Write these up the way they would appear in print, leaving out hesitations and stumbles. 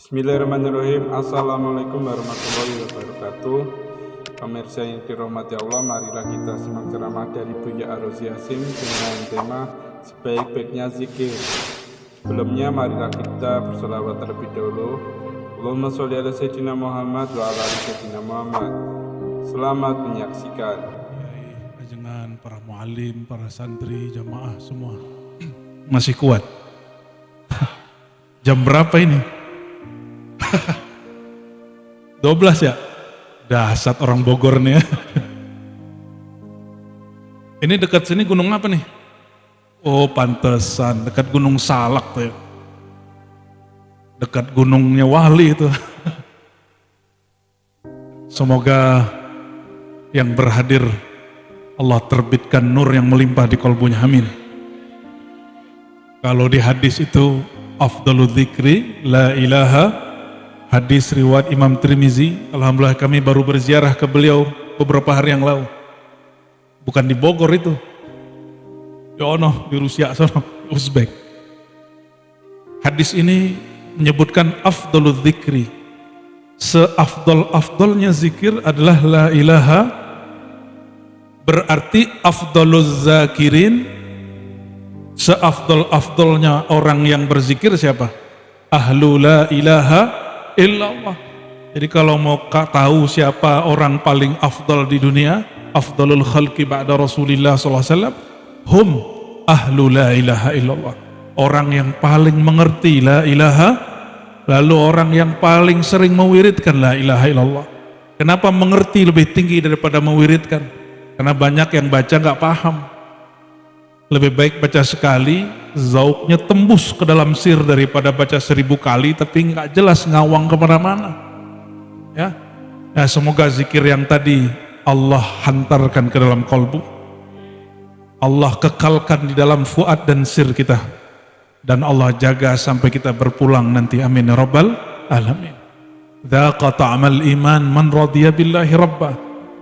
Bismillahirrahmanirrahim. Assalamualaikum warahmatullahi wabarakatuh. Pemirsa yang dirahmati Allah, marilah kita simak ceramah dari Buya Aruz Yasin dengan tema sebaik-baiknya zikir. Sebelumnya marilah kita berselawat terlebih dahulu. Allahumma sholli ala sayyidina Muhammad wa ala ali sayyidina Muhammad. Selamat menyaksikan. Ajengan para muallim, para santri, jamaah semua masih kuat. Jam berapa ini? 12 ya? Dasar orang Bogor nih ya. Ini dekat sini gunung apa nih? Oh pantesan, dekat Gunung Salak tuh ya. Dekat gunungnya Wali itu. Semoga yang berhadir Allah terbitkan nur yang melimpah di kolbunya, amin. Kalau di hadis itu afdalul dzikri la ilaha, hadis riwayat Imam Tirmizi. Alhamdulillah kami baru berziarah ke beliau beberapa hari yang lalu. Bukan di Bogor itu, di Ono, di Rusia, sono, Uzbek. Hadis ini menyebutkan afdalul dzikri, seafdol-afdolnya zikir adalah la ilaha. Berarti afdaluz zakirin, seafdol-afdolnya orang yang berzikir siapa? Ahlu la ilaha illallah. Jadi kalau mau tahu siapa orang paling afdal di dunia, afdalul khalqi ba'da Rasulillah SAW, hum ahlu la ilaha illallah. Orang yang paling mengerti la ilaha, lalu orang yang paling sering mewiridkan la ilaha illallah. Kenapa mengerti lebih tinggi daripada mewiridkan? Karena banyak yang baca nggak paham. Lebih baik baca sekali, zauknya tembus ke dalam sir daripada baca 1000 kali tapi nggak jelas, ngawang kemana-mana. Ya, semoga zikir yang tadi Allah hantarkan ke dalam kolbu, Allah kekalkan di dalam fuad dan sir kita, dan Allah jaga sampai kita berpulang nanti, amin ya rabbal alamin. Dzaqa ta'mal iman man radiya billahi rabba.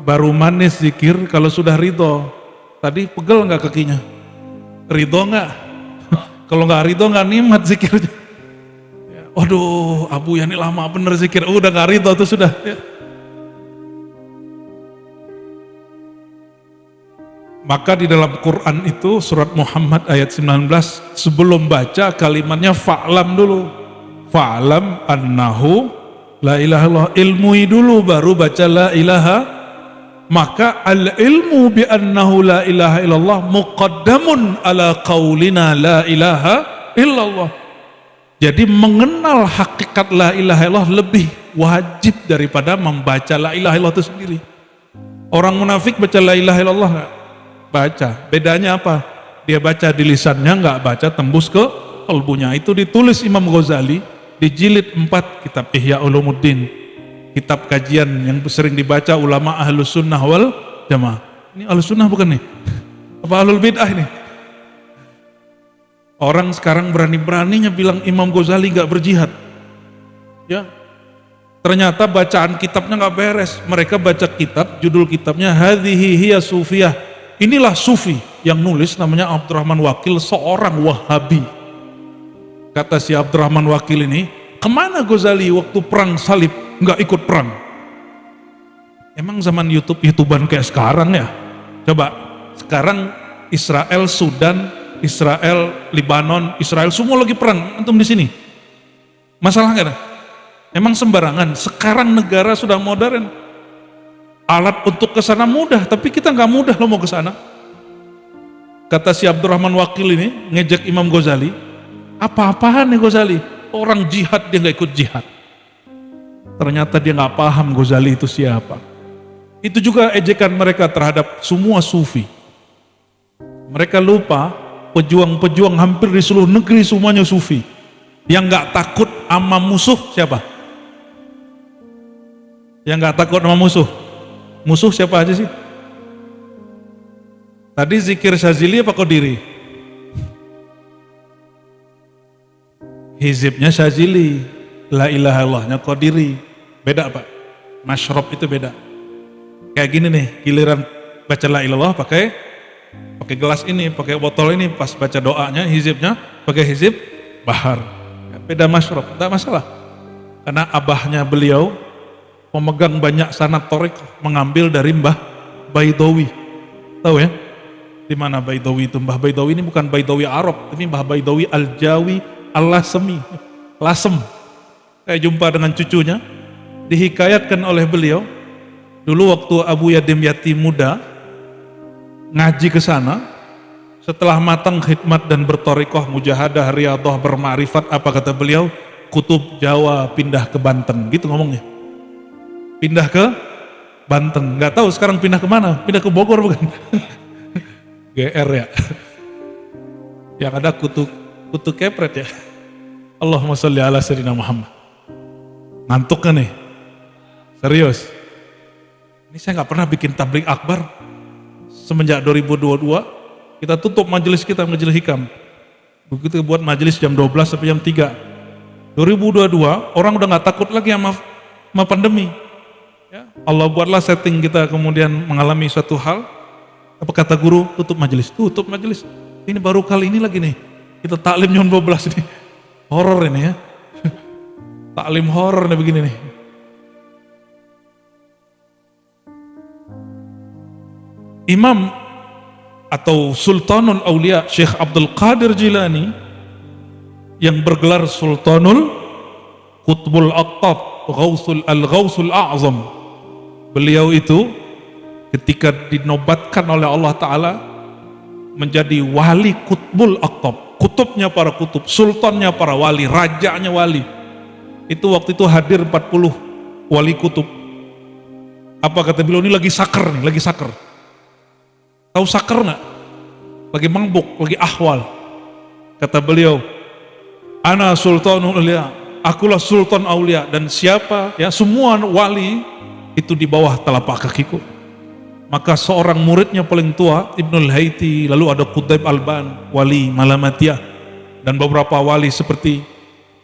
Baru manis zikir kalau sudah ridho. Tadi pegel nggak kakinya? Ridho nggak? Kalau nggak ridho nggak nikmat zikirnya. Waduh, Abu ya ini lama bener zikir. Udah nggak ridho tuh sudah. Ya. Maka di dalam Quran itu surat Muhammad ayat 19, sebelum baca kalimatnya fa'lam dulu. Fa'lam annahu la ilaha illallah. Ilmui dulu baru baca la ilaha. Maka al-ilmu bi annahu la ilaha illallah muqaddamun ala qaulina la ilaha illallah. Jadi mengenal hakikat la ilaha illallah lebih wajib daripada membaca la ilaha illallah itu sendiri. Orang munafik baca la ilaha illallah enggak? Baca. Bedanya apa? Dia baca di lisannya, enggak baca tembus ke kalbunya. Itu ditulis Imam Ghazali di jilid 4 kitab Ihya Ulumuddin. Kitab kajian yang sering dibaca ulama ahlus sunnah wal jamaah. Ini ahlus sunnah bukan nih? Apa ahlul bid'ah ini? Orang sekarang berani-beraninya bilang Imam Ghazali gak berjihad. Ya, ternyata bacaan kitabnya gak beres. Mereka baca kitab, judul kitabnya Hadhihi Hiya Sufiyah. Inilah sufi. Yang nulis namanya Abdurrahman Wakil, seorang Wahabi. Kata si Abdurrahman Wakil ini, kemana Ghazali waktu perang salib? Nggak ikut perang. Emang zaman YouTuber kayak sekarang ya? Coba sekarang Israel, Sudan, Israel, Libanon, Israel semua lagi perang. Antum di sini masalah nggak ada? Emang sembarangan? Sekarang negara sudah modern, alat untuk kesana mudah, tapi kita nggak mudah lo mau kesana. Kata si Abdurrahman Wakil ini ngejek Imam Ghazali, apa-apaan nih Ghazali? Orang jihad dia nggak ikut jihad. Ternyata dia nggak paham Ghazali itu siapa. Itu juga ejekan mereka terhadap semua sufi. Mereka lupa pejuang-pejuang hampir di seluruh negeri semuanya sufi. Yang nggak takut sama musuh siapa? Yang nggak takut sama musuh? Musuh siapa aja sih? Tadi zikir Syazili apa Qadiri? Hizibnya Syazili. La ilaha illallahnya Qadiri. Beda Pak, masyrob itu beda. Kayak gini nih, giliran baca la ilallah pakai gelas ini, pakai botol ini, pas baca doanya, hizibnya pakai hizib bahar. Beda masyrob, tidak masalah. Karena abahnya beliau pemegang banyak sanad thariqah, mengambil dari Mbah Baidawi. Tahu ya? Di mana Baidawi itu? Mbah Baidawi ini bukan Baidawi Arab, tapi Mbah Baidawi Al-Jawi Al-Lasemi. Lasem. Saya jumpa dengan cucunya, dihikayatkan oleh beliau, dulu waktu Abu Yadim yatim muda ngaji ke sana, setelah matang khidmat dan berthariqah, mujahadah, riyadhah, berma'rifat, apa kata beliau? Kutub Jawa pindah ke Banten, gitu ngomongnya. Pindah ke Banten, nggak tahu sekarang pindah ke mana? Pindah ke Bogor bukan? GR ya. Yang ada kutu kepret ya. Allahumma sholli ala sayyidina Muhammad. Ngantuk kan nih? Serius. Ini saya nggak pernah bikin tabligh akbar semenjak 2022. Kita tutup majelis kita, majelis hikam. Begitu buat majelis jam 12 sampai jam 3. 2022 orang udah nggak takut lagi sama pandemi. Ya, Allah buatlah setting kita kemudian mengalami suatu hal. Apa kata guru? Tutup majelis. Tutup majelis. Ini baru kali ini lagi nih. Kita taklim jam 12 nih. Horor ini ya. Taklim horor nih begini nih. Imam atau Sultanul Aulia Syekh Abdul Qadir Jilani yang bergelar Sultanul Qutbul Aqtab Al-Ghausul A'zam, beliau itu ketika dinobatkan oleh Allah Ta'ala menjadi wali Qutbul Aqtab, kutubnya para kutub, sultannya para wali, rajanya wali, itu waktu itu hadir 40 wali kutub. Apa kata beliau? Ini lagi saker nih, lagi saker. Tahu saker nggak? Lagi mabuk, lagi ahwal. Kata beliau, Ana Sultanul Aulia, akulah Sultan Aulia, dan siapa ya semua wali itu di bawah telapak kakiku. Maka seorang muridnya paling tua Ibnul Haiti, lalu ada Qutaib Alban, wali Malamatiyah, dan beberapa wali seperti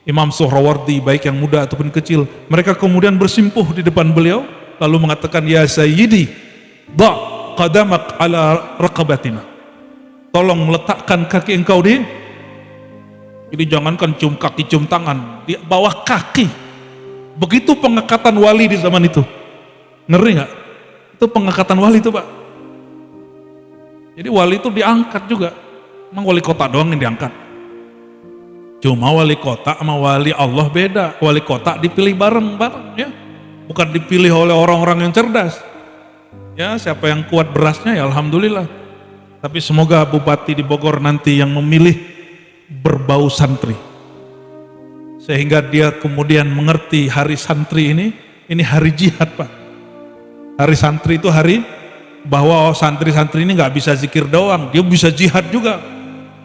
Imam Suhrawardi, baik yang muda ataupun kecil. Mereka kemudian bersimpuh di depan beliau lalu mengatakan, ya Sayyidi, da' qadamak ala raqabatina, tolong meletakkan kaki engkau di, jadi jangankan cium kaki, cium tangan, di bawah kaki. Begitu pengangkatan wali di zaman itu. Ngeri nggak? Itu pengangkatan wali itu, Pak. Jadi wali itu diangkat juga. Emang wali kota doang yang diangkat? Cuma wali kota sama wali Allah beda. Wali kota dipilih bareng-bareng ya. Bukan dipilih oleh orang-orang yang cerdas. Ya, siapa yang kuat berasnya ya alhamdulillah. Tapi semoga bupati di Bogor nanti yang memilih berbau santri, sehingga dia kemudian mengerti hari santri ini hari jihad, Pak. Hari santri itu hari bahwa santri-santri ini nggak bisa zikir doang, dia bisa jihad juga.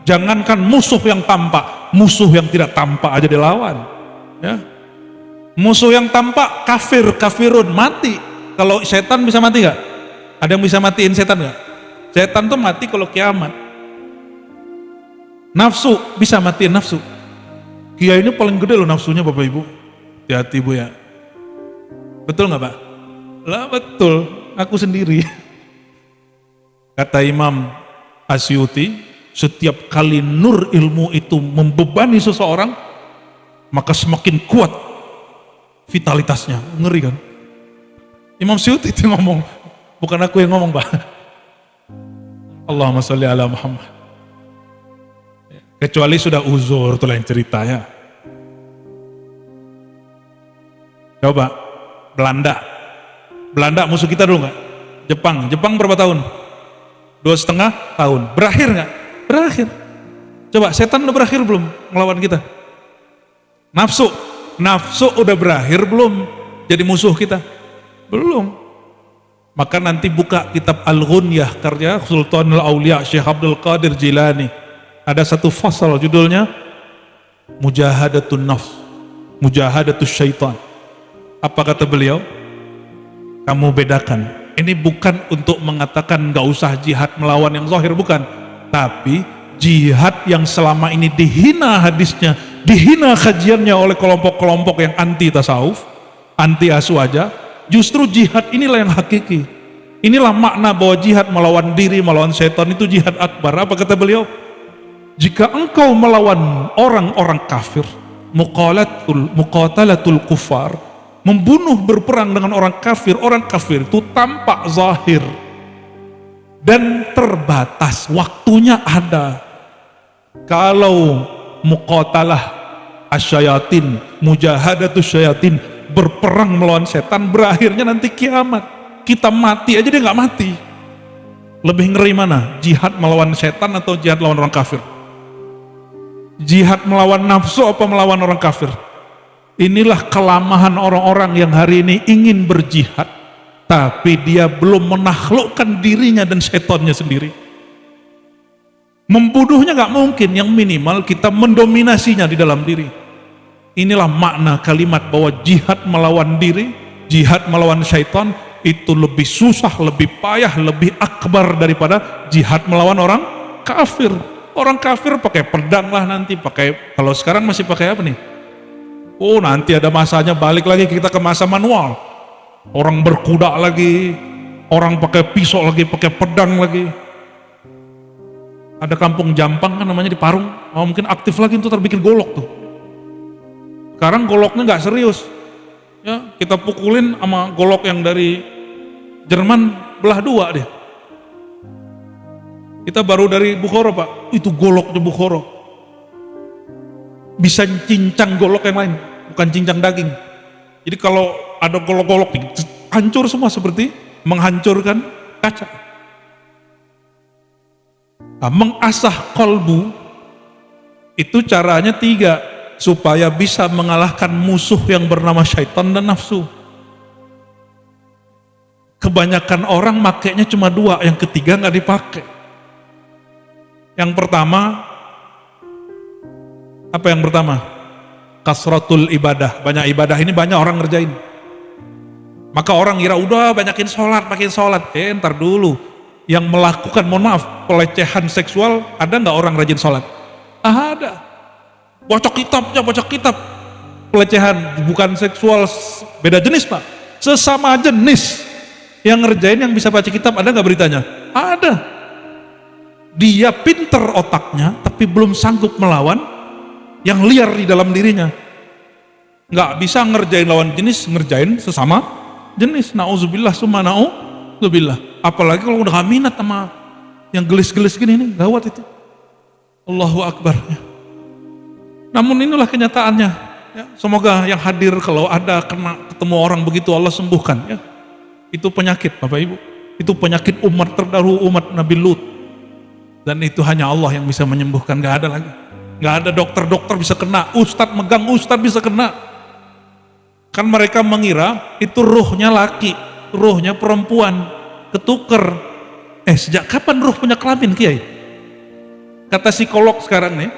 Jangankan musuh yang tampak, musuh yang tidak tampak aja dilawan ya. Musuh yang tampak kafirun mati. Kalau setan bisa mati nggak? Ada yang bisa matiin setan nggak? Setan tuh mati kalau kiamat. Nafsu bisa matiin nafsu. Kiai ini paling gede loh nafsunya, Bapak Ibu. Hati-hati Bu ya. Betul nggak Pak? Lah betul, aku sendiri. Kata Imam Asyuti, setiap kali nur ilmu itu membebani seseorang, maka semakin kuat vitalitasnya. Ngeri kan? Imam Asyuti itu ngomong, bukan aku yang ngomong Pak. Allahumma sholli ala Muhammad. Kecuali sudah uzur, itu lain cerita ya. Coba Belanda musuh kita dulu nggak? Jepang berapa tahun? 2,5 tahun. Berakhir nggak? Berakhir. Coba setan udah berakhir belum melawan kita? Nafsu udah berakhir belum jadi musuh kita? Belum. Maka nanti buka kitab Al-Ghunyah karya Sultanul Aulia Syekh Abdul Qadir Jilani. Ada satu fasal judulnya Mujahadatun Nafs, Mujahadatus Syaitan. Apa kata beliau? Kamu bedakan. Ini bukan untuk mengatakan gak usah jihad melawan yang zahir, bukan. Tapi jihad yang selama ini dihina hadisnya, dihina kajiannya oleh kelompok-kelompok yang anti tasawuf, anti aswaja. Justru jihad inilah yang hakiki. Inilah makna bahwa jihad melawan diri, melawan setan itu jihad akbar. Apa kata beliau? Jika engkau melawan orang-orang kafir, muqatalatul kufar, membunuh berperang dengan orang kafir itu tampak zahir dan terbatas, waktunya ada. Kalau muqatalah asyayatin, mujahadatus syayatin, berperang melawan setan, berakhirnya nanti kiamat. Kita mati aja dia nggak mati. Lebih ngeri mana? Jihad melawan setan atau jihad melawan orang kafir? Jihad melawan nafsu apa melawan orang kafir? Inilah kelamahan orang-orang yang hari ini ingin berjihad, tapi dia belum menaklukkan dirinya dan setannya sendiri. Membunuhnya nggak mungkin, yang minimal kita mendominasinya di dalam diri. Inilah makna kalimat bahwa jihad melawan diri, jihad melawan syaitan itu lebih susah, lebih payah, lebih akbar daripada jihad melawan orang kafir. Orang kafir pakai pedang lah nanti, pakai, kalau sekarang masih pakai apa nih? Oh, nanti ada masanya balik lagi kita ke masa manual. Orang berkuda lagi, orang pakai pisau lagi, pakai pedang lagi. Ada kampung Jampang kan namanya di Parung, mungkin aktif lagi untuk terbikin golok tuh. Sekarang goloknya nggak serius, ya kita pukulin sama golok yang dari Jerman belah dua deh. Kita baru dari Bukhara Pak, itu goloknya Bukhara bisa cincang golok yang lain, bukan cincang daging. Jadi kalau ada golok-golok hancur semua seperti menghancurkan kaca. Nah, mengasah kolbu itu caranya 3 supaya bisa mengalahkan musuh yang bernama syaitan dan nafsu. Kebanyakan orang makainya cuma 2, yang ketiga nggak dipakai. Yang pertama, apa yang pertama? Kasratul ibadah, banyak ibadah. Ini banyak orang ngerjain. Maka orang kira udah banyakin sholat, makin sholat. Ntar dulu. Yang melakukan, mohon maaf, pelecehan seksual, ada nggak orang rajin sholat? Ada. Baca kitab. Pelecehan bukan seksual, beda jenis Pak. Sesama jenis. Yang ngerjain yang bisa baca kitab, ada nggak beritanya? Ada. Dia pinter otaknya, tapi belum sanggup melawan yang liar di dalam dirinya. Nggak bisa ngerjain lawan jenis, ngerjain sesama jenis. Na'udzubillah summa na'udzubillah. Apalagi kalau udah gak minat sama yang gelis-gelis gini, ini gawat itu. Allahu Akbar. Namun inilah kenyataannya. Ya, semoga yang hadir kalau ada ketemu orang begitu Allah sembuhkan. Ya. Itu penyakit Bapak Ibu. Itu penyakit umat terdahulu, umat Nabi Lut. Dan itu hanya Allah yang bisa menyembuhkan, gak ada lagi. Gak ada dokter-dokter bisa kena, ustadz megang ustadz bisa kena. Kan mereka mengira itu ruhnya laki, ruhnya perempuan, ketuker. Sejak kapan ruh punya kelamin Kiai? Kata psikolog sekarang nih,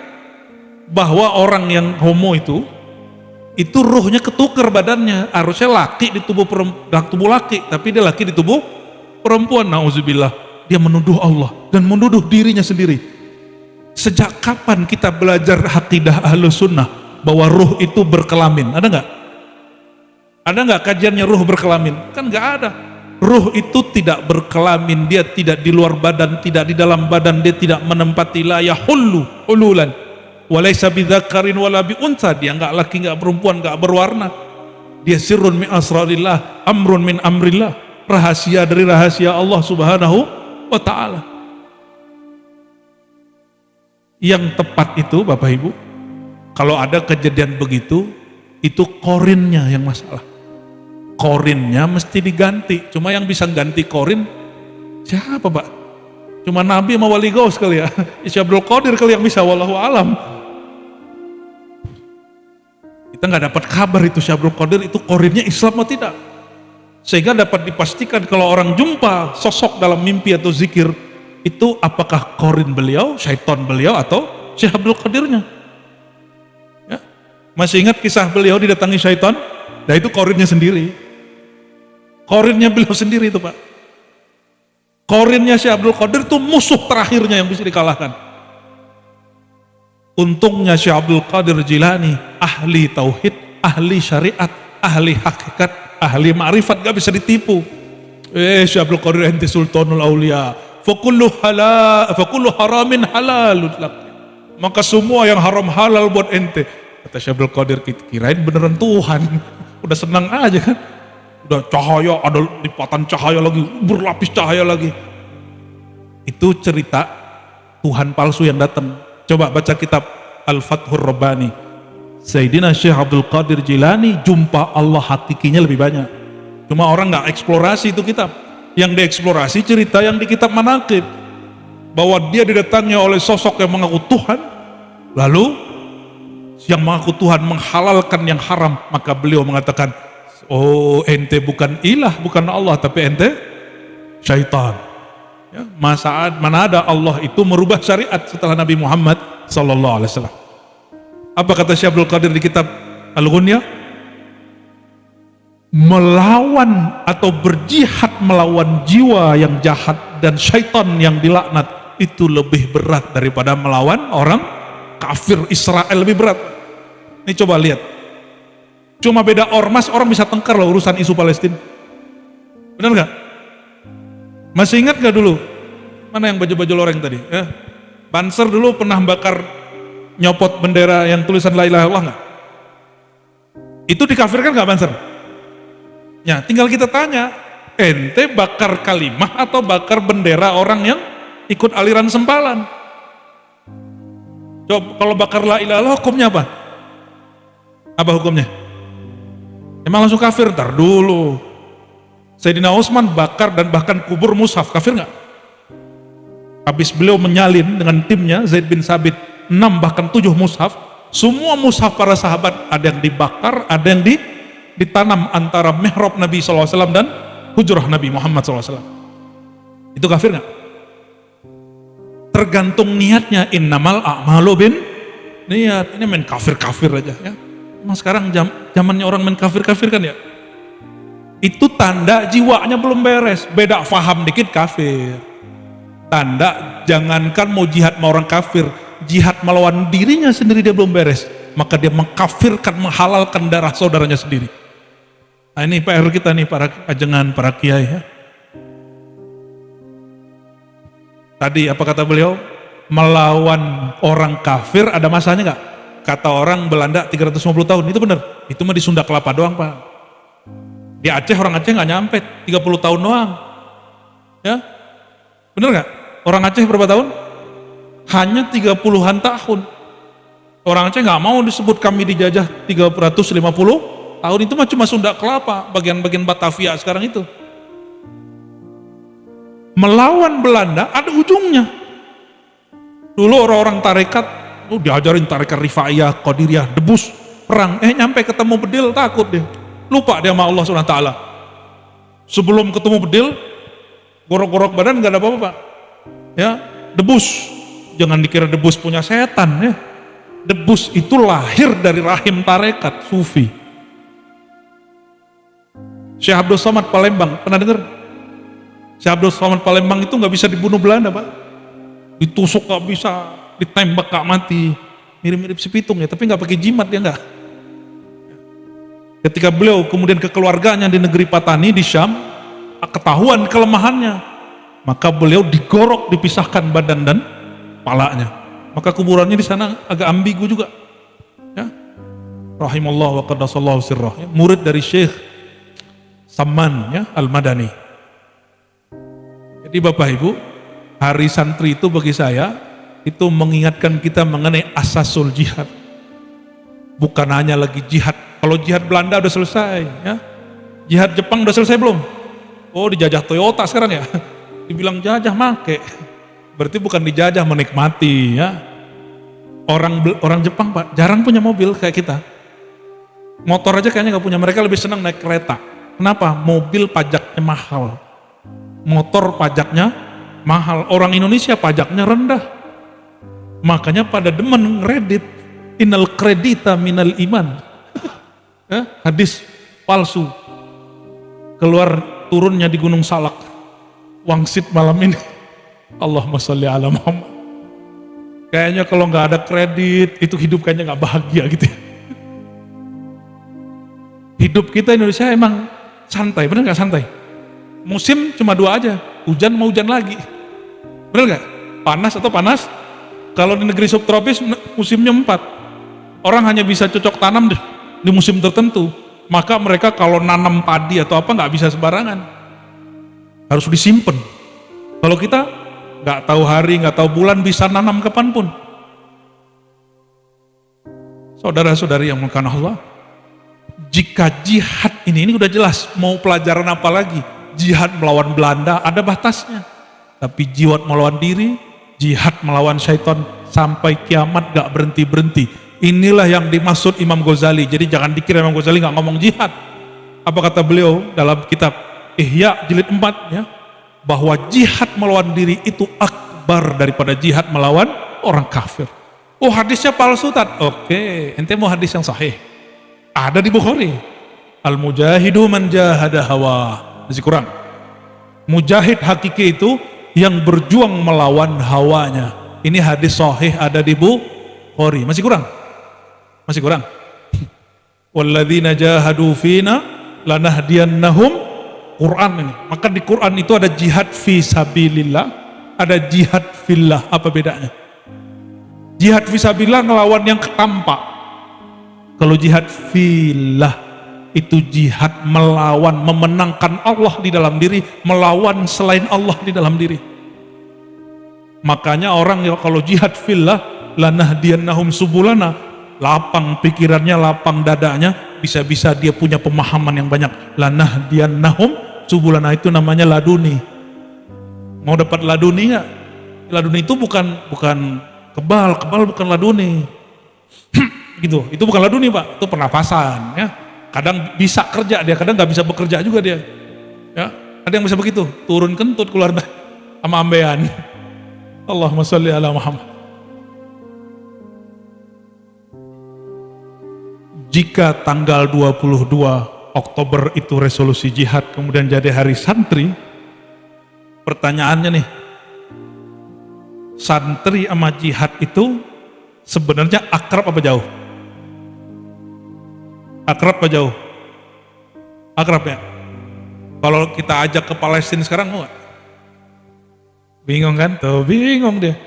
bahwa orang yang homo itu ruhnya ketuker badannya. Harusnya laki di tubuh laki, tapi dia laki di tubuh perempuan. Nauzubillah. Dia menuduh Allah dan menuduh dirinya sendiri. Sejak kapan kita belajar akidah Ahlus Sunnah bahwa ruh itu berkelamin? Ada nggak? Ada nggak kajiannya ruh berkelamin? Kan nggak ada. Ruh itu tidak berkelamin, dia tidak di luar badan, tidak di dalam badan, dia tidak menempati la yahullu hululan. Walaysa bidzakarin wala biunsa, dia nggak laki, nggak perempuan, nggak berwarna. Dia sirrun min asrarillah, amrun min amrillah, rahasia dari rahasia Allah Subhanahu wa ta'ala. Yang tepat itu Bapak Ibu, kalau ada kejadian begitu, itu korinnya yang masalah. Korinnya mesti diganti. Cuma yang bisa ganti korin siapa Pak? Cuma Nabi sama Wali Gaus kali ya. Syekh Abdul Qadir kali yang bisa, wallahu alam. Kita nggak dapat kabar itu Syekh Abdul Qadir itu korinnya Islam atau tidak. Sehingga dapat dipastikan kalau orang jumpa sosok dalam mimpi atau zikir, itu apakah korin beliau, syaitan beliau, atau Syekh Abdul Qadirnya. Ya. Masih ingat kisah beliau didatangi syaitan? Nah itu korinnya sendiri. Korinnya beliau sendiri itu Pak. Korinnya Syekh Abdul Qadir itu musuh terakhirnya yang bisa dikalahkan. Untungnya Syekh Abdul Qadir Jilani ahli tauhid, ahli syariat, ahli hakikat, ahli ma'rifat, gak bisa ditipu. Syekh Abdul Qadir ente sultanul aulia, fakullu haramin halalun lak. Maka semua yang haram halal buat ente. Kata Syekh Abdul Qadir, kirain beneran Tuhan. Udah senang aja kan. Udah cahaya, ada lipatan cahaya lagi, berlapis cahaya lagi. Itu cerita Tuhan palsu yang datang. Coba baca kitab Al-Fathur Rabbani. Sayyidina Syekh Abdul Qadir Jilani jumpa Allah hakikinya lebih banyak. Cuma orang nggak eksplorasi itu kitab. Yang dieksplorasi cerita yang di kitab Manaqib. Bahwa dia didatangi oleh sosok yang mengaku Tuhan. Lalu yang mengaku Tuhan menghalalkan yang haram, maka beliau mengatakan, oh ente bukan ilah, bukan Allah, tapi ente syaitan. Ya, mana ada Allah itu merubah syariat setelah Nabi Muhammad sallallahu alaihi wasallam. Apa kata Syekh Abdul Qadir di kitab Al-Ghunyah? Melawan atau berjihad melawan jiwa yang jahat dan syaitan yang dilaknat itu lebih berat daripada melawan orang kafir Israel, lebih berat. Ini coba lihat. Cuma beda ormas, orang bisa tengkar loh urusan isu Palestina. Benar nggak? Masih ingat nggak dulu? Mana yang baju-baju loreng tadi? Banser dulu pernah bakar, nyopot bendera yang tulisan la ilaha illallah nggak? Itu dikafirkan nggak Banser? Ya, tinggal kita tanya, ente bakar kalimah atau bakar bendera orang yang ikut aliran sempalan? Coba kalau bakar la ilaha illallah hukumnya apa? Apa hukumnya? Emang langsung kafir? Ntar dulu. Sayyidina Utsman bakar dan bahkan kubur mushaf, kafir nggak? Habis beliau menyalin dengan timnya Zaid bin Sabit 6 bahkan 7 mushaf, semua mushaf para sahabat ada yang dibakar, ada yang ditanam antara mihrab Nabi SAW dan hujrah Nabi Muhammad SAW. Itu kafir nggak? Tergantung niatnya. Innamal a'malu bin niat. Ini main kafir-kafir aja ya. Emang sekarang zamannya orang main kafir-kafir kan ya. Itu tanda jiwanya belum beres. Beda faham dikit kafir. Tanda jangankan mau jihad sama orang kafir, jihad melawan dirinya sendiri dia belum beres, maka dia mengkafirkan, menghalalkan darah saudaranya sendiri. Nah ini PR kita nih, para ajengan, para kiai ya. Tadi apa kata beliau? Melawan orang kafir ada masanya nggak? Kata orang Belanda 350 tahun, itu benar. Itu mah di Sunda Kelapa doang Pak. Di Aceh orang Aceh nggak nyampe 30 tahun doang. Ya, benar nggak? Orang Aceh berapa tahun? Hanya 30-an tahun. Orang Aceh nggak mau disebut kami dijajah 350 tahun, itu mah cuma Sunda Kelapa, bagian-bagian Batavia sekarang itu. Melawan Belanda ada ujungnya. Dulu orang-orang tarekat, diajarin tarekat Rifaiyah, Qadiriyah, debus, perang, nyampe ketemu bedil takut dia. Lupa dia sama Allah SWT. Sebelum ketemu bedil, gorok-gorok badan gak ada apa-apa Pak. Ya, debus. Jangan dikira debus punya setan ya. Debus itu lahir dari rahim tarekat sufi. Syekh Abdul Somad Palembang, pernah dengar? Syekh Abdul Somad Palembang itu gak bisa dibunuh Belanda Pak. Ditusuk gak bisa, ditembak gak mati. Mirip-mirip si pitung ya, tapi gak pakai jimat dia gak. Ketika beliau kemudian ke keluarganya di negeri Patani di Syam, ketahuan kelemahannya, maka beliau digorok, dipisahkan badan dan kepalanya. Maka kuburannya di sana agak ambigu juga. Ya. Rahimallahu wa qaddasallahu sirrah. Ya. Murid dari Syekh Saman ya, Al-Madani. Jadi Bapak Ibu, hari santri itu bagi saya itu mengingatkan kita mengenai asasul jihad. Bukan hanya lagi jihad. Kalau jihad Belanda udah selesai ya. Jihad Jepang udah selesai belum? Oh, dijajah Toyota sekarang ya. Dibilang jajah make. Berarti bukan dijajah, menikmati ya. Orang Jepang Pak jarang punya mobil kayak kita. Motor aja kayaknya nggak punya, mereka lebih senang naik kereta. Kenapa? Mobil pajaknya mahal. Motor pajaknya mahal. Orang Indonesia pajaknya rendah. Makanya pada demen ngeredit. Innal kredita minal iman. Hadis palsu. Keluar turunnya di Gunung Salak. Wangsit malam ini. Allahumma sholli ala Muhammad. Kayaknya kalau nggak ada kredit itu hidup kayaknya nggak bahagia gitu ya. Hidup kita Indonesia emang santai, bener nggak santai? Musim cuma 2 aja, hujan mau hujan lagi, bener nggak? Panas atau panas? Kalau di negeri subtropis musimnya 4. Orang hanya bisa cocok tanam di musim tertentu. Maka mereka kalau nanam padi atau apa nggak bisa sembarangan. Harus disimpan. Kalau kita nggak tahu hari, nggak tahu bulan, bisa nanam kapanpun. Saudara-saudari yang mengasihi Allah, jika jihad ini udah jelas, mau pelajaran apa lagi? Jihad melawan Belanda ada batasnya. Tapi jihad melawan diri, jihad melawan syaitan sampai kiamat gak berhenti-berhenti. Inilah yang dimaksud Imam Ghazali. Jadi jangan dikira Imam Ghazali gak ngomong jihad. Apa kata beliau dalam kitab Ihya jilid 4 ya? Bahwa jihad melawan diri itu akbar daripada jihad melawan orang kafir. Oh hadisnya palsu Tat. Oke, ente mau hadis yang sahih. Ada di Bukhari. Al-mujahidu man jahada hawa. Masih kurang. Mujahid hakiki itu yang berjuang melawan hawanya. Ini hadis sahih ada di Bukhari. Masih kurang? Masih kurang? Walladzina jahadu fina lanahdiyannahum. Quran ini. Maka di Quran itu ada jihad fi sabilillah, ada jihad fillah. Apa bedanya? Jihad fi sabilillah ngelawan yang tampak. Kalau jihad fillah itu jihad melawan, memenangkan Allah di dalam diri, melawan selain Allah di dalam diri. Makanya orang yang kalau jihad fillah, lanahdiyannahum subulana, lapang pikirannya, lapang dadanya, bisa-bisa dia punya pemahaman yang banyak. Lanahdiyannahum subulana itu namanya laduni. Mau dapat laduni nggak? Laduni itu bukan kebal bukan laduni. Gitu, itu bukan laduni Pak, itu pernapasan ya. Kadang bisa kerja dia, kadang nggak bisa bekerja juga dia. Ya, ada yang bisa begitu, turun kentut keluar sama ambean. Allahumma sholli ala Muhammad. Jika tanggal 22 Oktober itu resolusi jihad, kemudian jadi hari santri, pertanyaannya nih, santri sama jihad itu sebenarnya akrab apa jauh? Akrab apa jauh? Akrab ya? Kalau kita ajak ke Palestina sekarang mau gak? Bingung kan? Tuh bingung dia.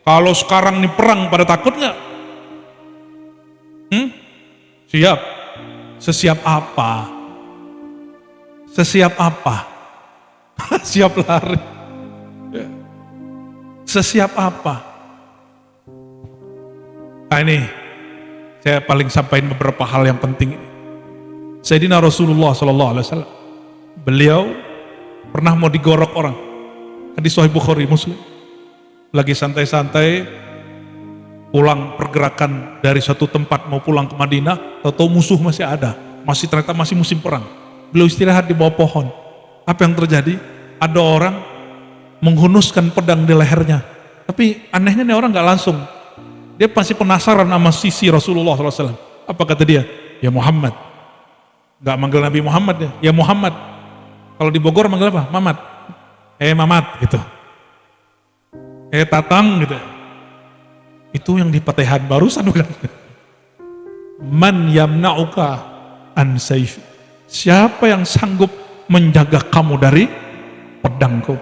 Kalau sekarang nih perang pada takut gak? Siap? Sesiap apa? Sesiap apa? Siap lari. Sesiap apa? Nah ini saya paling sampaikan beberapa hal yang penting ini. Sayyidina Rasulullah SAW, beliau pernah mau digorok orang. Hadis Sahih Bukhari Muslim. Lagi santai-santai pulang pergerakan dari satu tempat mau pulang ke Madinah, tahu musuh masih ada, ternyata masih musim perang. Beliau istirahat di bawah pohon. Apa yang terjadi? Ada orang menghunuskan pedang di lehernya. Tapi anehnya nih orang nggak langsung. Dia masih penasaran sama sisi Rasulullah SAW. Apa kata dia? Ya Muhammad. Gak manggil Nabi Muhammad ya. Ya Muhammad. Kalau di Bogor manggil apa? Mamat. Mamat gitu. Tatang gitu. Itu yang di Fatihah barusan bukan? Man yamna'uka an sayf. Siapa yang sanggup menjaga kamu dari pedangku?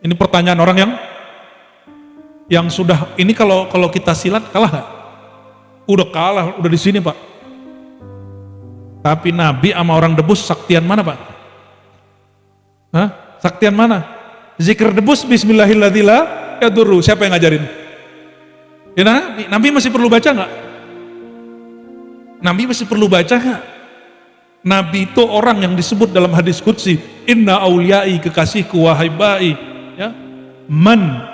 Ini pertanyaan orang yang sudah, ini kalau kita silat kalah gak? Udah kalah, udah di sini Pak. Tapi Nabi sama orang debus saktian mana Pak? Hah? Saktian mana? Zikir debus bismillahirrahmanirrahim ya dulu. Siapa yang ngajarin? Ya Nabi masih perlu baca nggak? Nabi masih perlu baca nggak? Nabi itu orang yang disebut dalam hadis qudsi, inna auliyai, kekasihku wahai bai, ya, man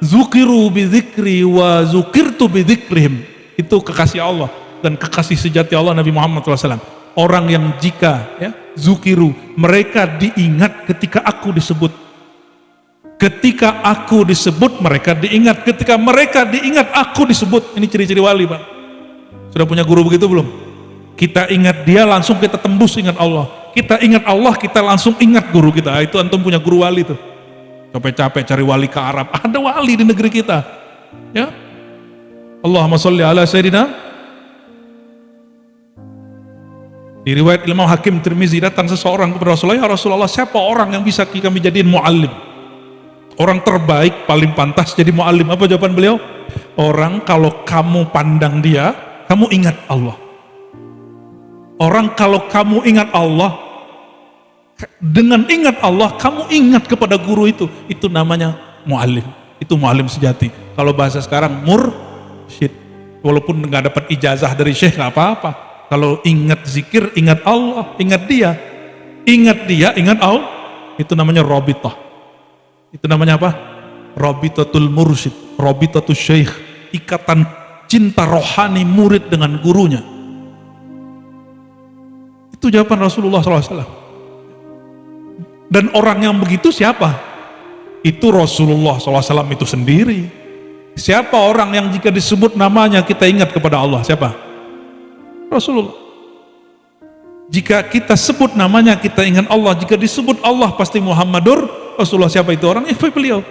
zukiru bidzikri wa zukirtu bidzikrihim, itu kekasih Allah dan kekasih sejati Allah Nabi Muhammad SAW. Orang yang jika ya, zukiru, mereka diingat ketika aku disebut. Ketika aku disebut mereka diingat, ketika mereka diingat aku disebut. Ini ciri-ciri wali Pak. Sudah punya guru begitu belum? Kita ingat dia langsung kita tembus ingat Allah. Kita ingat Allah kita langsung ingat guru kita. Itu antum punya guru wali tuh. Capek-capek cari wali ke Arab, ada wali di negeri kita. Ya. Allahumma sholli ala sayyidina. Di riwayat Imam Hakim Tirmizi, datang seseorang kepada Rasulullah, ya Rasulullah, siapa orang yang bisa kami jadiin muallim? Orang terbaik paling pantas jadi muallim. Apa jawaban beliau? Orang kalau kamu pandang dia, kamu ingat Allah. Orang kalau kamu ingat Allah, dengan ingat Allah, kamu ingat kepada guru itu namanya mu'allim. Itu mu'allim sejati. Kalau bahasa sekarang mursyid. Walaupun nggak dapat ijazah dari syekh nggak apa-apa. Kalau ingat zikir, ingat Allah, ingat dia, ingat Allah, itu namanya rabitah. Itu namanya apa? Rabitatul mursyid, rabitatul syekh, ikatan cinta rohani murid dengan gurunya. Itu jawaban Rasulullah SAW. Dan orang yang begitu siapa? Itu Rasulullah SAW itu sendiri. Siapa orang yang jika disebut namanya kita ingat kepada Allah? Siapa? Rasulullah. Jika kita sebut namanya kita ingat Allah. Jika disebut Allah pasti Muhammadur Rasulullah. Siapa itu orang? Beliau.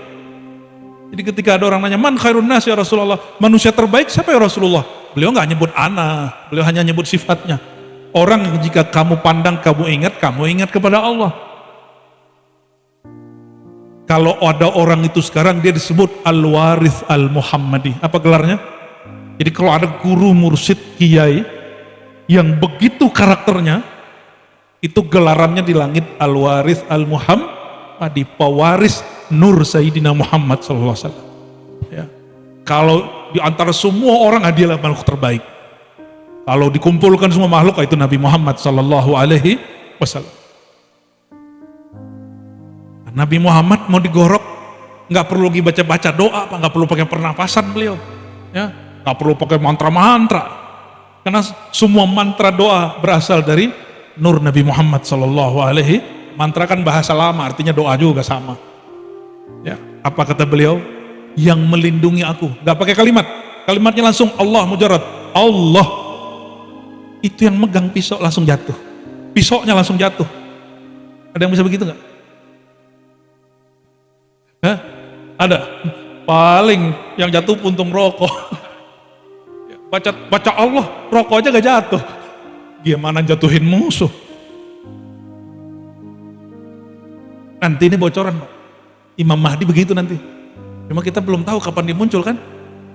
Jadi ketika ada orang nanya, man khairun nas ya Rasulullah, manusia terbaik siapa ya Rasulullah? Beliau nggak nyebut ana, beliau hanya nyebut sifatnya. Orang yang jika kamu pandang, kamu ingat kepada Allah. Kalau ada orang itu sekarang dia disebut Al-Warith Al-Muhammadi. Apa gelarnya? Jadi kalau ada guru mursyid kiai yang begitu karakternya, itu gelarannya di langit Al-Warith Al-Muhammadi, pewaris Nur Sayyidina Muhammad SAW. Ya. Kalau di antara semua orang adalah makhluk terbaik. Kalau dikumpulkan semua makhluk itu Nabi Muhammad Sallallahu Alaihi Wasallam. Nabi Muhammad mau digorok nggak perlu lagi baca doa, nggak perlu pakai pernapasan beliau, ya nggak perlu pakai mantra, karena semua mantra doa berasal dari Nur Nabi Muhammad Sallallahu Alaihi. Mantra kan bahasa lama, artinya doa juga sama. Ya, apa kata beliau? Yang melindungi aku, nggak pakai kalimatnya langsung Allah mujarrad, Allah. Itu yang megang pisau langsung jatuh, pisaunya langsung jatuh. Ada yang bisa begitu nggak? Hah? Ada. Paling yang jatuh puntung rokok. Baca Allah, rokok aja gak jatuh. Gimana jatuhin musuh? Nanti ini bocoran, Pak. Imam Mahdi begitu nanti. Cuma kita belum tahu kapan dia muncul kan?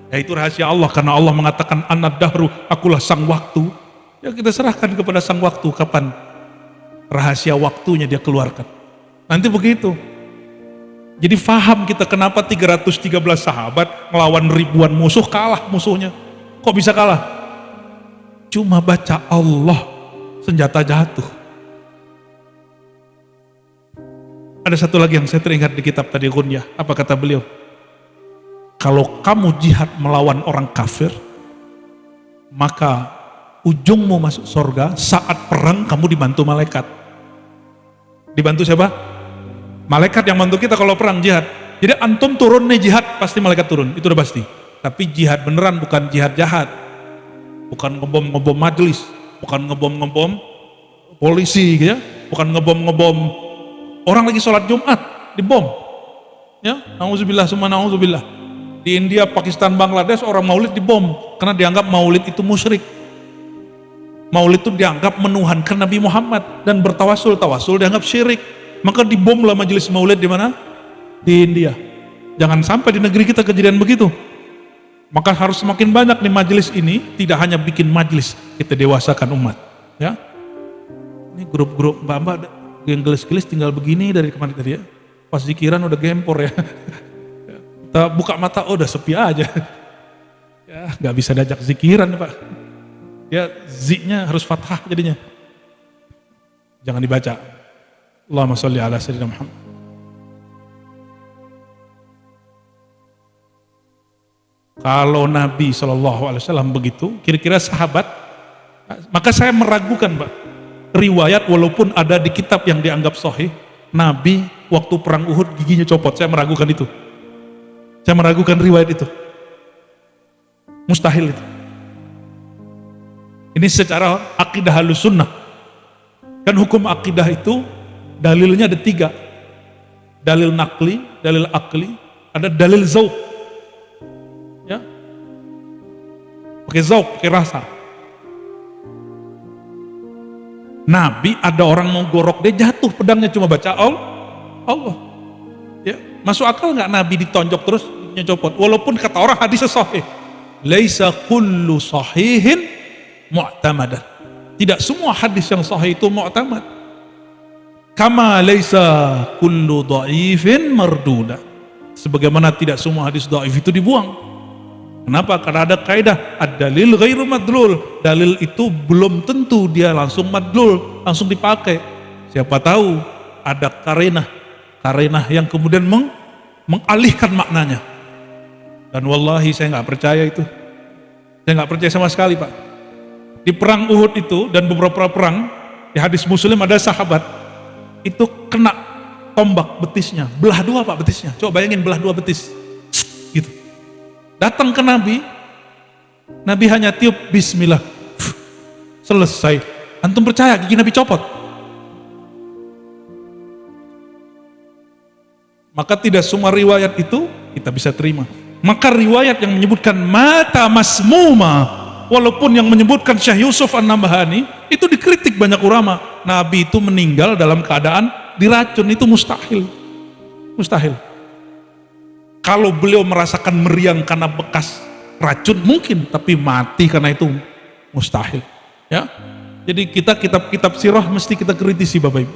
Ya itu rahasia Allah, karena Allah mengatakan anad dahru, akulah sang waktu. Ya kita serahkan kepada sang waktu kapan rahasia waktunya dia keluarkan. Nanti begitu. Jadi faham kita kenapa 313 sahabat melawan ribuan musuh kalah musuhnya. Kok bisa kalah? Cuma baca Allah senjata jatuh. Ada satu lagi yang saya teringat di kitab tadi Gunyah. Apa kata beliau? Kalau kamu jihad melawan orang kafir, maka ujungmu masuk surga. Saat perang kamu dibantu malaikat. Dibantu siapa? Malaikat yang bantu kita kalau perang jihad. Jadi antum turun nih jihad, pasti malaikat turun, itu udah pasti. Tapi jihad beneran, bukan jihad jahat. Bukan ngebom majelis, bukan ngebom polisi gitu ya, bukan ngebom orang lagi sholat Jumat dibom. Ya, nauzubillah summa nauzubillah. Di India, Pakistan, Bangladesh orang maulid dibom karena dianggap maulid itu musyrik. Maulid itu dianggap menuhankan Nabi Muhammad dan tawasul dianggap syirik. Maka dibomlah majelis maulid di mana? Di India. Jangan sampai di negeri kita kejadian begitu. Maka harus semakin banyak nih majelis ini, tidak hanya bikin majelis, kita dewasakan umat. Ya, ini grup-grup mbak-mbak yang gelis-gelis tinggal begini dari kemarin tadi ya. Pas zikiran udah gempor ya. Kita buka mata, oh udah sepi aja. Ya, nggak bisa diajak zikiran Pak. Ya, zi-nya harus fathah jadinya. Jangan dibaca. Allahumma sholli ala sayyidina Muhammad. Kalau Nabi SAW begitu, kira-kira sahabat, maka saya meragukan Pak, riwayat walaupun ada di kitab yang dianggap sahih, Nabi waktu perang Uhud giginya copot, saya meragukan itu. Saya meragukan riwayat itu. Mustahil itu. Ini secara akidah Ahlus Sunnah. Kan hukum akidah itu dalilnya ada 3. Dalil nakli, dalil akli, ada dalil zauq. Ya. Pakai zauq, pakai rasa. Nabi ada orang mau gorok, dia jatuh pedangnya cuma baca Allah. Ya, masuk akal nggak Nabi ditonjok terus nyocopot? Walaupun kata orang hadisnya sahih. Laisa kullu sahihin mu'tamadan. Tidak semua hadis yang sahih itu mu'tamad. Kama laisa kullu dha'ifin marduda. Sebagaimana tidak semua hadis dhaif itu dibuang. Kenapa? Karena ada kaidah ad-dalil ghairu madlul. Dalil itu belum tentu dia langsung madlul, langsung dipakai. Siapa tahu ada karenah yang kemudian mengalihkan maknanya. Dan wallahi saya nggak percaya itu. Saya nggak percaya sama sekali, Pak. Di perang Uhud itu dan beberapa perang, di hadis Muslim ada sahabat itu kena tombak betisnya, belah dua, Pak, betisnya. Coba bayangin, belah dua betis. Gitu. Datang ke Nabi, Nabi hanya tiup bismillah, selesai. Antum percaya gigi Nabi copot? Maka tidak semua riwayat itu kita bisa terima. Maka riwayat yang menyebutkan mata masmuma, walaupun yang menyebutkan Syekh Yusuf An-Nabhani itu dikritik banyak ulama. Nabi itu meninggal dalam keadaan diracun, itu mustahil. Mustahil. Kalau beliau merasakan meriang karena bekas racun mungkin, tapi mati karena itu mustahil. Ya, jadi kita kitab-kitab sirah mesti kita kritisi, Bapak Ibu.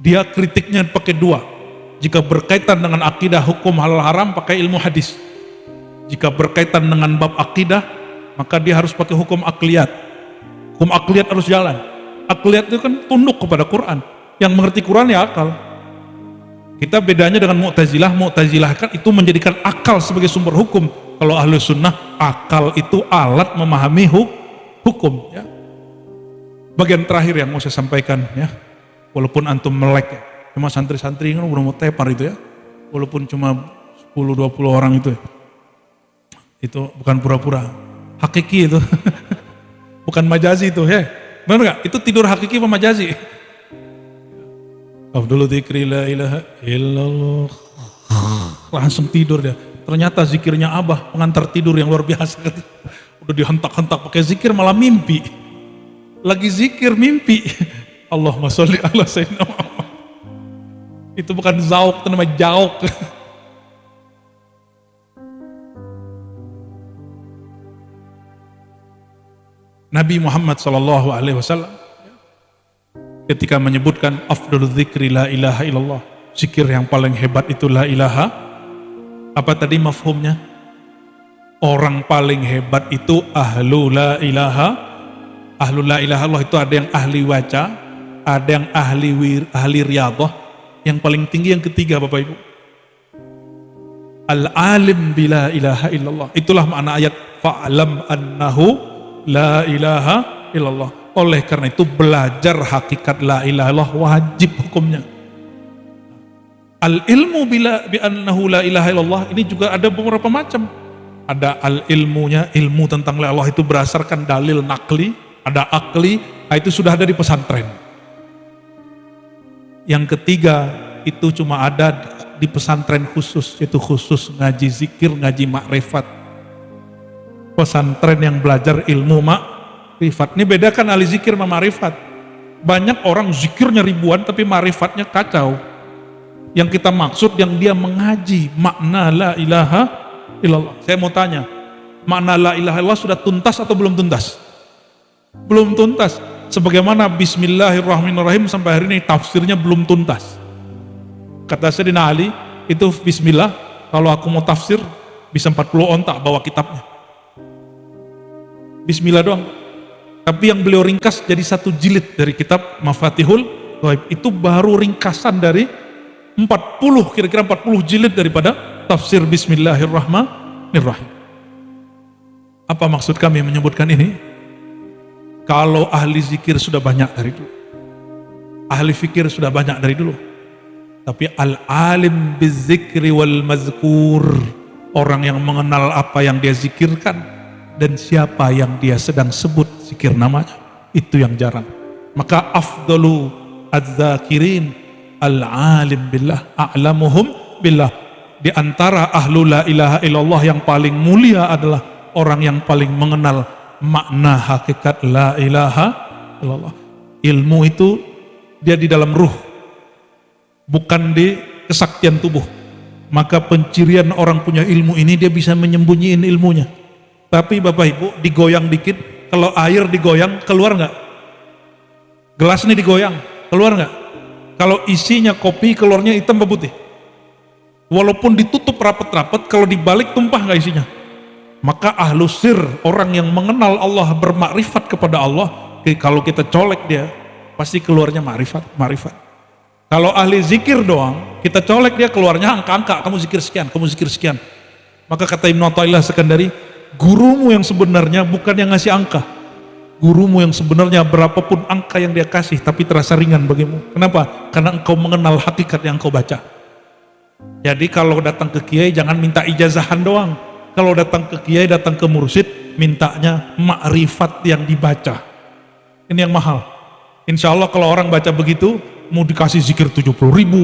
Dia kritiknya pakai dua. Jika berkaitan dengan akidah hukum halal haram pakai ilmu hadis. Jika berkaitan dengan bab akidah maka dia harus pakai hukum akliyat. Hukum akliyat harus jalan. Akliyat itu kan tunduk kepada Quran. Yang mengerti Quran ya akal. Kita bedanya dengan Mu'tazilah. Mu'tazilah kan itu menjadikan akal sebagai sumber hukum. Kalau ahlu sunnah, akal itu alat memahami hukum. Ya. Bagian terakhir yang mau saya sampaikan, ya, walaupun antum melek, ya. Cuma santri-santri kan udah mau tepar itu, ya, walaupun cuma 10-20 orang itu, ya. Itu bukan pura-pura, hakiki itu, bukan majazi itu, ya. Benar nggak? Itu tidur hakiki apa majazi? Afdalu dzikri la ilaha illallah. Langsung tidur dia. Ternyata zikirnya Abah pengantar tidur yang luar biasa. Udah dihentak-hentak pakai zikir malah mimpi. Lagi zikir mimpi. Allahumma sholli ala sayyidina Muhammad. Itu bukan zauk, itu namanya jauk. Nabi Muhammad SAW ketika menyebutkan afdalul dzikri la ilaha illallah, zikir yang paling hebat itu la ilaha, apa tadi mafhumnya? Orang paling hebat itu ahlu la ilaha. Ahlu la ilaha Allah itu ada yang ahli waca, ada yang ahli riyadhah, yang paling tinggi yang ketiga, Bapak Ibu, al-alim bila ilaha illallah. Itulah makna ayat fa'lam annahu la ilaha illallah. Oleh karena itu belajar hakikat la ilaha illallah wajib hukumnya. Al-ilmu bi annahu la ilaha illallah ini juga ada beberapa macam. Ada al-ilmunya, ilmu tentang la ilaha itu berdasarkan dalil nakli, ada akli, itu sudah ada di pesantren. Yang ketiga itu cuma ada di pesantren khusus, yaitu khusus ngaji zikir, ngaji makrifat. Pesantren yang belajar ilmu makrifat. Ini bedakan ahli zikir sama makrifat. Banyak orang zikirnya ribuan tapi makrifatnya kacau. Yang kita maksud yang dia mengaji makna la ilaha illallah. Saya mau tanya, makna la ilaha illallah sudah tuntas atau belum tuntas? Belum tuntas. Sebagaimana bismillahirrahmanirrahim sampai hari ini tafsirnya belum tuntas. Kata Sayyidina Ali, itu bismillah kalau aku mau tafsir bisa 40 ontak bawa kitabnya. Bismillah doang. Tapi yang beliau ringkas jadi satu jilid dari kitab Mafatihul Ghaib. Itu baru ringkasan dari 40, kira-kira 40 jilid daripada tafsir bismillahirrahmanirrahim. Apa maksud kami menyebutkan ini? Kalau ahli zikir sudah banyak dari dulu, ahli fikir sudah banyak dari dulu, tapi al-alim bizzikri wal mazkur, orang yang mengenal apa yang dia zikirkan dan siapa yang dia sedang sebut zikir namanya, itu yang jarang. Maka afdalu adz-dzakirin al-alim billah a'lamuhum billah. Di antara ahlu la ilaha illallah yang paling mulia adalah orang yang paling mengenal makna hakikat la ilaha illallah. Ilmu itu dia di dalam ruh, bukan di kesaktian tubuh. Maka pencirian orang punya ilmu ini dia bisa menyembunyiin ilmunya. Tapi Bapak Ibu digoyang dikit kalau air digoyang keluar nggak? Gelas ini digoyang keluar nggak? Kalau isinya kopi keluarnya hitam apa putih? Walaupun ditutup rapat-rapat, kalau dibalik tumpah nggak isinya? Maka ahlu sir, orang yang mengenal Allah, bermakrifat kepada Allah, kalau kita colek dia pasti keluarnya makrifat. Kalau ahli zikir doang, kita colek dia keluarnya angka-angka, kamu zikir sekian, kamu zikir sekian. Maka kata Ibnu Athaillah Sekandari, gurumu yang sebenarnya bukan yang ngasih angka. Gurumu yang sebenarnya berapapun angka yang dia kasih, tapi terasa ringan bagimu. Kenapa? Karena engkau mengenal hakikat yang engkau baca. Jadi kalau datang ke kiai jangan minta ijazahan doang. Kalau datang ke kiai, datang ke mursyid, mintanya makrifat yang dibaca. Ini yang mahal. Insya Allah kalau orang baca begitu, mau dikasih zikir 70.000,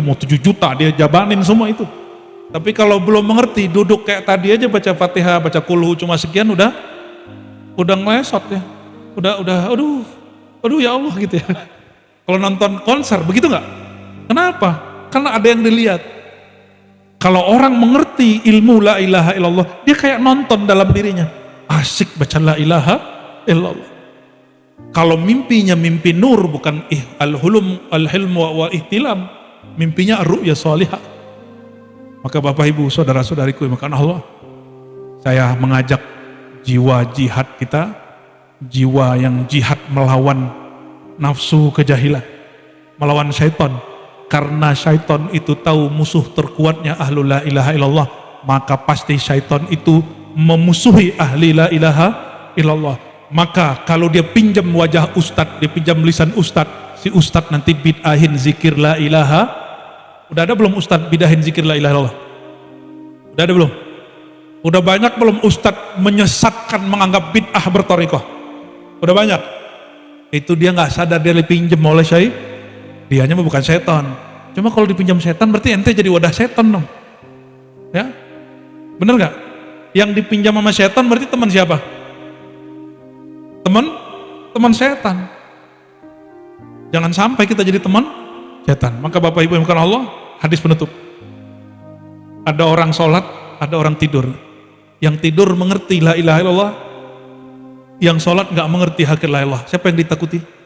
mau 7 juta, dia jabanin semua itu. Tapi kalau belum mengerti, duduk kayak tadi aja baca Fatihah, baca kulhu cuma sekian udah ngelesot ya. Aduh ya Allah gitu ya. Kalau nonton konser begitu nggak? Kenapa? Karena ada yang dilihat. Kalau orang mengerti ilmu la ilaha illallah, dia kayak nonton dalam dirinya. Asik baca la ilaha illallah. Kalau mimpinya mimpi nur, bukan al-hilm wa ihtilam, mimpinya ar-ru'ya salihah. Maka Bapak Ibu, saudara-saudariku yang makan Allah, saya mengajak jiwa jihad kita, jiwa yang jihad melawan nafsu kejahilan, melawan syaitan. Karena syaitan itu tahu musuh terkuatnya ahlu la ilaha illallah, maka pasti syaitan itu memusuhi ahli la ilaha illallah. Maka kalau dia pinjam wajah ustadz, dia pinjam lisan ustadz, si ustadz nanti bid'ahin zikir la ilaha. Udah ada belum ustadz bid'ahin zikir la ilaha illallah? Udah ada belum? Udah banyak belum ustadz menyesatkan, menganggap bid'ah bertorikoh? Udah banyak. Itu dia nggak sadar dia dipinjam oleh syaitan. Dianya bukan setan. Cuma kalau dipinjam setan berarti ente jadi wadah setan dong. Ya, bener nggak? Yang dipinjam sama setan berarti teman siapa? Teman setan. Jangan sampai kita jadi teman setan. Maka Bapak Ibu yang bukan Allah, hadis penutup. Ada orang sholat, ada orang tidur. Yang tidur mengerti la ilaha illallah, yang sholat nggak mengerti hakikat la ilaha illallah. Siapa yang ditakuti?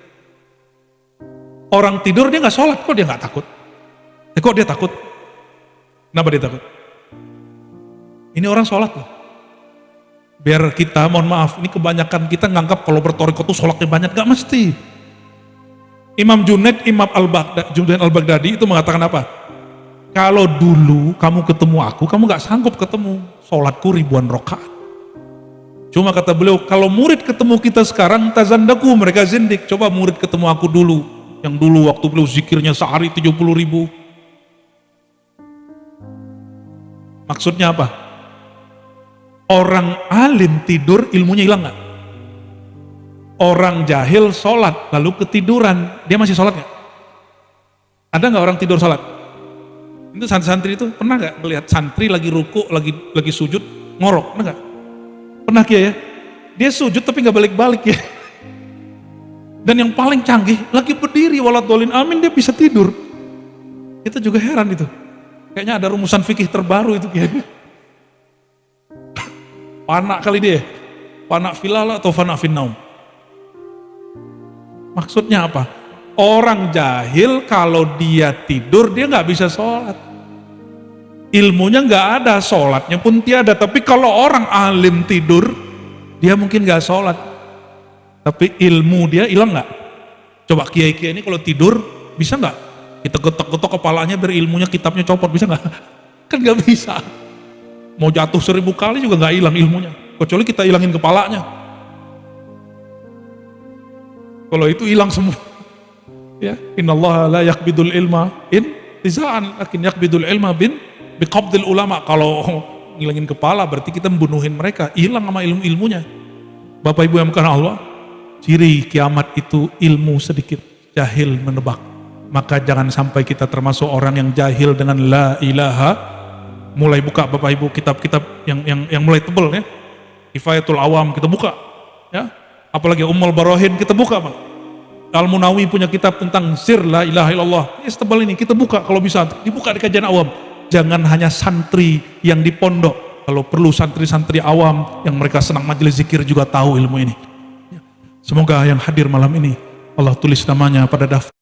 Orang tidur dia nggak sholat, kok dia nggak takut? Kok dia takut? Kenapa dia takut? Ini orang sholat loh. Biar kita, mohon maaf, ini kebanyakan kita nganggap kalau bertoriko tuh sholatnya banyak, nggak mesti. Imam Junaid al-Baghdadi itu mengatakan apa? Kalau dulu kamu ketemu aku, kamu nggak sanggup ketemu, sholatku ribuan rakaat. Cuma kata beliau, kalau murid ketemu kita sekarang, tazandaku, mereka zindik. Coba murid ketemu aku dulu, yang dulu waktu beliau zikirnya sehari 70.000. Maksudnya apa? Orang alim tidur, ilmunya hilang gak? Orang jahil sholat, lalu ketiduran, dia masih sholat gak? Ada gak orang tidur sholat? Itu santri itu pernah gak melihat santri lagi ruku, lagi sujud, ngorok? Pernah gak? Pernah ya? Dia sujud tapi gak balik-balik ya. Dan yang paling canggih, lagi berdiri waladolin amin, dia bisa tidur. Kita juga heran itu. Kayaknya ada rumusan fikih terbaru itu kayaknya. Panak kali dia, panak filala atau panak finnaum. Maksudnya apa? Orang jahil kalau dia tidur dia nggak bisa sholat. Ilmunya nggak ada, sholatnya pun tiada. Tapi kalau orang alim tidur, dia mungkin nggak sholat. Tapi ilmu dia hilang nggak? Coba kiai-kiai ini kalau tidur bisa nggak? Kita getok-getok kepalanya biar ilmunya kitabnya copot, bisa nggak? Kan nggak bisa. Mau jatuh 1000 kali juga nggak hilang ilmunya, kecuali kita hilangin kepalanya. Kalau itu hilang semua. Ya, innallaha la yaqbidul ilma intiza'an, lakin yaqbidul ilma biqabdil ulama. Kalau ngilangin kepala berarti kita membunuhin mereka, hilang sama ilmunya. Bapak Ibu yang bukan Allah, ciri kiamat itu ilmu sedikit, jahil menebak. Maka jangan sampai kita termasuk orang yang jahil dengan la ilaha. Mulai buka Bapak Ibu kitab-kitab yang mulai tebel ya. Kifayatul Awam kita buka ya. Apalagi Ummul Barohin kita buka Pak. Al-Munawi punya kitab tentang sir la ilaha illallah. Ini setebal ini kita buka kalau bisa, dibuka di kajian awam. Jangan hanya santri yang di pondok. Kalau perlu santri-santri awam yang mereka senang majelis zikir juga tahu ilmu ini. Semoga yang hadir malam ini Allah tulis namanya pada daftar